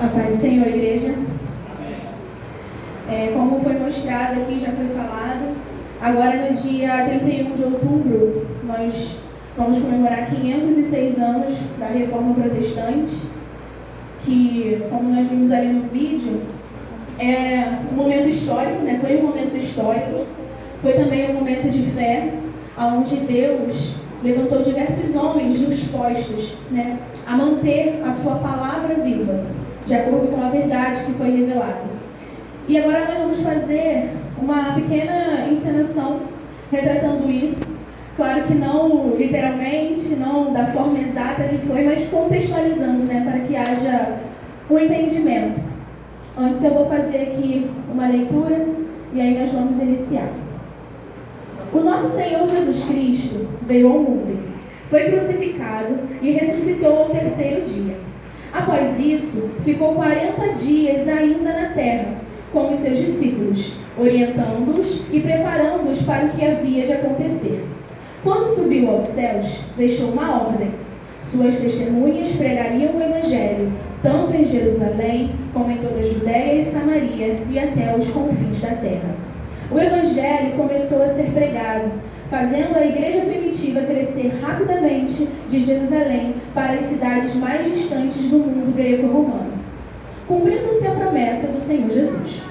A paz do Senhor, igreja. Como foi mostrado aqui, já foi falado, agora no dia 31 de outubro, nós vamos comemorar 506 anos da Reforma Protestante, que, como nós vimos ali no vídeo, é um momento histórico, né? Foi um momento histórico, foi também um momento de fé, onde Deus levantou diversos homens dispostos, né, a manter a sua palavra viva, de acordo com a verdade que foi revelada. E agora nós vamos fazer uma pequena encenação retratando isso. Claro que não literalmente, não da forma exata que foi, mas contextualizando, né, para que haja um entendimento. Antes eu vou fazer aqui uma leitura e aí nós vamos iniciar. O nosso Senhor Jesus Cristo veio ao mundo, foi crucificado e ressuscitou ao terceiro dia. Após isso, ficou 40 dias ainda na terra, com os seus discípulos, orientando-os e preparando-os para o que havia de acontecer. Quando subiu aos céus, deixou uma ordem. Suas testemunhas pregariam o Evangelho, tanto em Jerusalém, como em toda a Judéia e Samaria, e até os confins da terra. O Evangelho começou a ser pregado, fazendo a igreja primitiva crescer rapidamente de Jerusalém para as cidades mais distantes do mundo greco-romano, cumprindo-se a promessa do Senhor Jesus.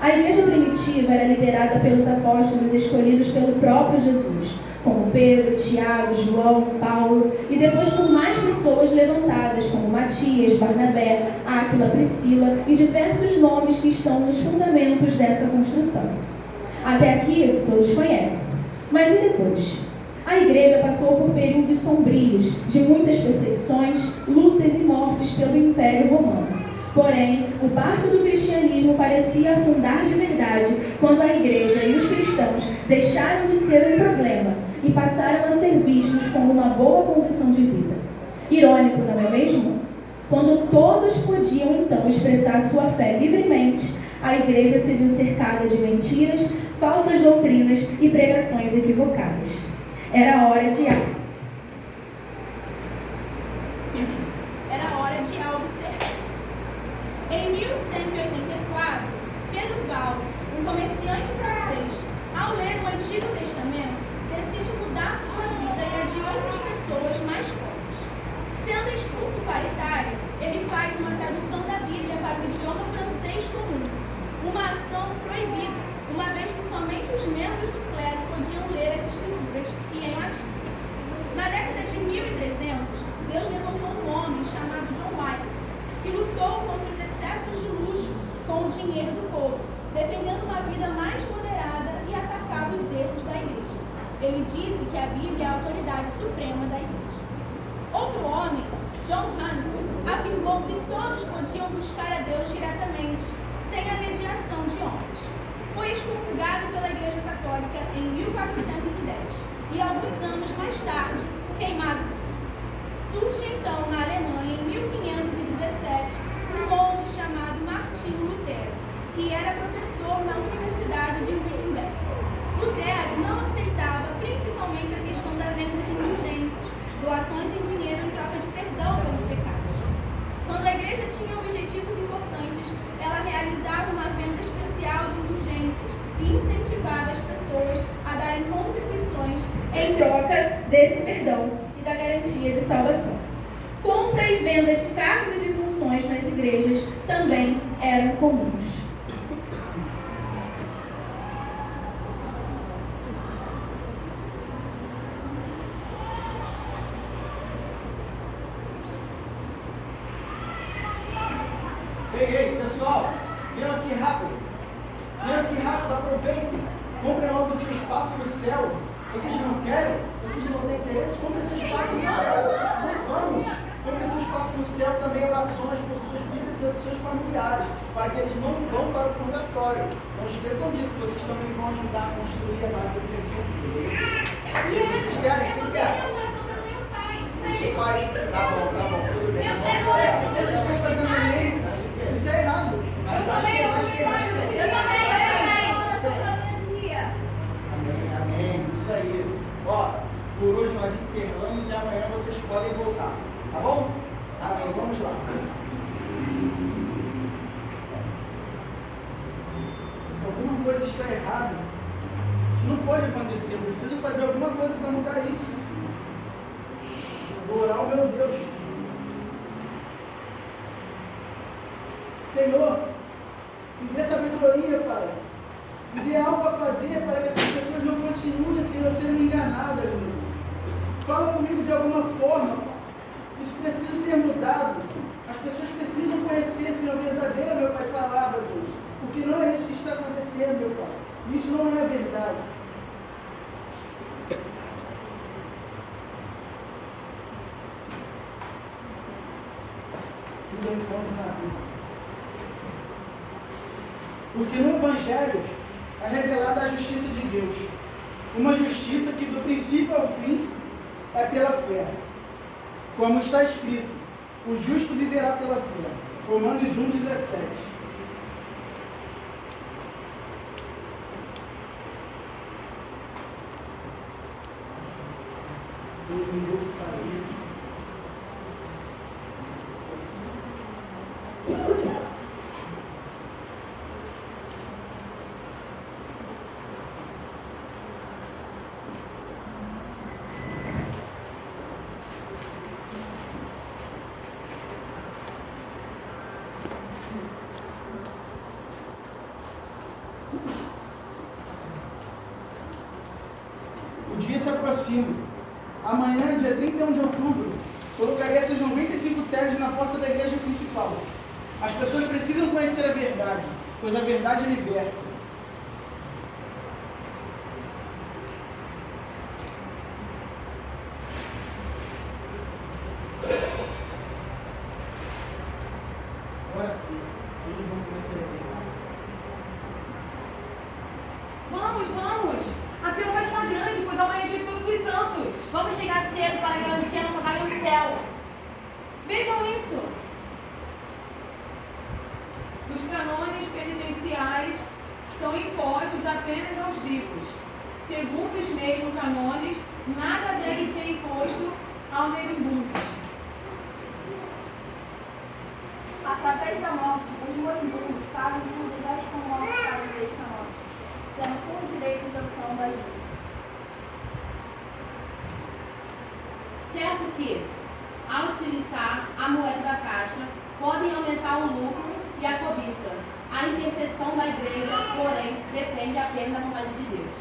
A igreja primitiva era liderada pelos apóstolos escolhidos pelo próprio Jesus, como Pedro, Tiago, João, Paulo, e depois por mais pessoas levantadas, como Matias, Barnabé, Áquila, Priscila e diversos nomes que estão nos fundamentos dessa construção. Até aqui, todos conhecem. Mas e depois? A igreja passou por períodos sombrios, de muitas perseguições, lutas e mortes pelo Império Romano. Porém, o barco do cristianismo parecia afundar de verdade quando a igreja e os cristãos deixaram de ser um problema e passaram a ser vistos como uma boa condição de vida. Irônico, não é mesmo? Quando todos podiam então expressar sua fé livremente, a igreja se viu cercada de mentiras, falsas doutrinas e pregações equivocadas. Era hora de algo. Era hora de algo ser feito. Em 1184, Pedro Val, um comerciante francês, ao ler o Antigo Testamento, decide mudar sua vida e a de outras pessoas mais pobres. Sendo expulso para a Itália, ele faz uma tradução da Bíblia para o idioma francês comum, uma ação proibida, uma vez que somente os membros do clero podiam ler as escrituras e em latim. Na década de 1300, Deus levantou um homem chamado John Wycliffe, que lutou contra os excessos de luxo com o dinheiro do povo, defendendo uma vida mais moderada e atacava os erros da igreja. Ele disse que a Bíblia é a autoridade suprema da igreja. Outro homem, John Hanson, afirmou que todos podiam buscar a Deus diretamente, sem a mediação de homens. Foi excomungado pela Igreja Católica em 1410 e, alguns anos mais tarde, queimado. Surge então na Alemanha, em 1517, um monge chamado Martinho Lutero, que era professor na Universidade de Wittenberg. Lutero não aceitava principalmente a questão da venda de indulgências, doações em dinheiro em troca de perdão pelos pecados. Quando a igreja tinha objetivos importantes, ela realizava uma venda especial de indulgências e incentivava as pessoas a darem contribuições em troca desse perdão e da garantia de salvação. Compra e venda de cargos e funções nas igrejas também eram comuns. Peguei, pessoal, venham aqui rápido, aproveitem, comprem logo o seu espaço no céu. Vocês não querem? Vocês não têm interesse? Comprem seu espaço no céu. Vamos, comprem seu espaço no céu, também orações por suas vidas e dos seus familiares, para que eles não vão para o purgatório. Não esqueçam disso, vocês também vão ajudar a construir a base do crescimento. O que vocês querem? Quem quer? Seu pai? Tá bom, tudo bem. Vocês estão fazendo isso? Isso é errado. Amém. Isso aí. Ó, por hoje nós encerramos e amanhã vocês podem voltar. Tá bom? Amém. Vamos lá. está errado. Isso não pode acontecer. Eu preciso fazer alguma coisa para mudar isso. Vou orar ao meu Deus. Senhor, me dê sabedoria, Pai. Me dê algo a fazer para que essas pessoas não continuem, Senhor, sendo enganadas, meu Deus. Fala comigo de alguma forma, Pai. Isso precisa ser mudado. As pessoas precisam conhecer, Senhor, verdadeira, meu Pai, palavra, Deus. Porque não é isso que está acontecendo, meu Pai. Isso não é a verdade. Tudo eu encontro na Bíblia. Porque no Evangelho é revelada a justiça de Deus. Uma justiça que do princípio ao fim é pela fé. Como está escrito, o justo viverá pela fé. Romanos 1,17. Eu não vou fazer. O dia se aproxima. Amanhã, dia 31 de outubro, colocarei essas 95 teses na porta da igreja principal. As pessoas precisam conhecer a verdade, pois a verdade liberta. Agora sim, eles vão conhecer a verdade. Vamos! A fila vai estar grande, pois amanhã é dia de todos os santos. Vamos chegar cedo para garantir nossa vaga no céu. Vejam isso. Os cânones penitenciais são impostos apenas aos vivos. Segundo os mesmos cânones, nada deve ser imposto aos moribundos. Através da morte, os moribundos para o mundo já estão mortos para os leis canônicos, tendo por direito a isenção das leis. Certo que, ao utilitar a moeda da caixa, podem aumentar o lucro e a cobiça. A intercessão da igreja, porém, depende apenas da vontade de Deus.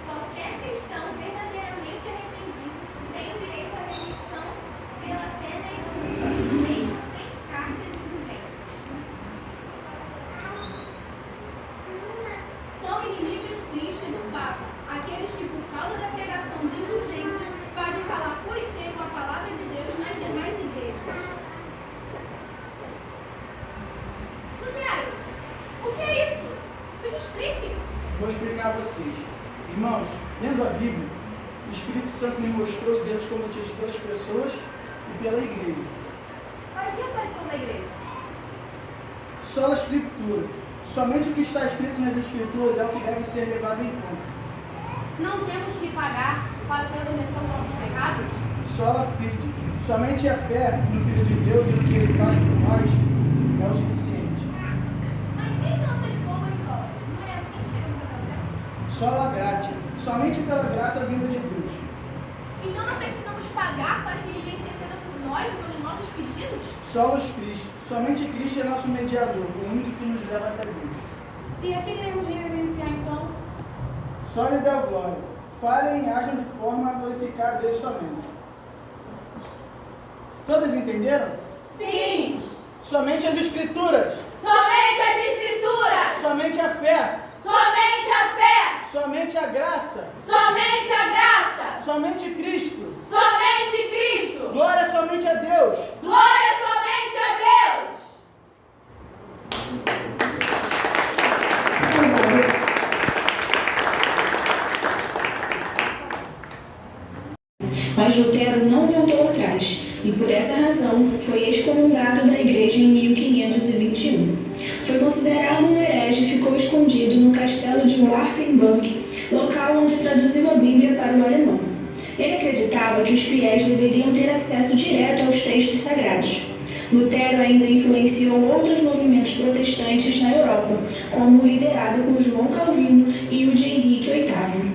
Qualquer cristão verdadeiramente arrependido tem direito à remissão pela fé na igreja, mesmo sem carta de indulgência. São inimigos de Cristo e do Papa, aqueles que, por causa da pregação de indulgências, fazem calar por inteiro a palavra de Deus nas demais igrejas. Lutero, o que é isso? Nos explique. Vou explicar a vocês. Irmãos, lendo a Bíblia, o Espírito Santo me mostrou os erros cometidos pelas pessoas e pela igreja. Mas e a tradição da igreja? Só a Escritura. Somente o que está escrito nas Escrituras é o que deve ser levado em conta. Não temos que pagar para ter a remissão dos nossos pecados? Sola fide. Somente a fé no Filho de Deus e no que Ele faz por nós é o suficiente. Mas e nossas boas obras? Não é assim que chegamos ao céu? Sola gratia. Somente pela graça vinda de Deus. Então não precisamos pagar para que ninguém interceda por nós e pelos nossos pedidos? Solos Cristo. Somente Cristo é nosso mediador, o único que nos leva até Deus. E a quem iremos reverenciar então? Só lhe deu glória. Falem e ajam de forma a glorificar a Deus somente. Todas entenderam? Sim! Somente as Escrituras. Somente as Escrituras! Somente a fé. Somente a fé! Somente a graça. Somente a graça! Somente Cristo. Somente Cristo! Glória somente a Deus. Glória somente a Deus! Mas Lutero não voltou atrás e, por essa razão, foi excomungado da igreja em 1521. Foi considerado um herege e ficou escondido no castelo de Wartenburg, local onde traduziu a Bíblia para o alemão. Ele acreditava que os fiéis deveriam ter acesso direto aos textos sagrados. Lutero ainda influenciou outros movimentos protestantes na Europa, como o liderado por João Calvino e o de Henrique VIII.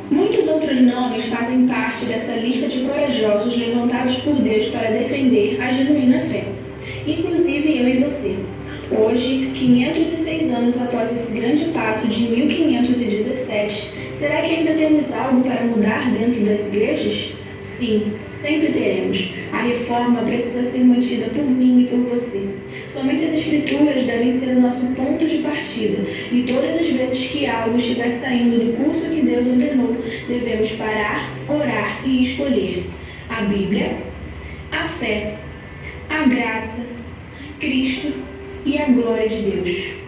Muitos outros nomes fazem parte dessa lista de corajosos levantados por Deus para defender a genuína fé, inclusive eu e você. Hoje, 506 anos após esse grande passo de 1517, será que ainda temos algo para mudar dentro das igrejas? Sim, sempre teremos. A reforma precisa ser mantida por mim e por você. Somente as Escrituras devem ser o nosso ponto de partida, e todas as vezes que algo estiver saindo do curso que Deus ordenou, devemos parar, orar e escolher a Bíblia, a fé, a graça, Cristo e a glória de Deus.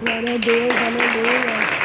Glória a Deus, aleluia.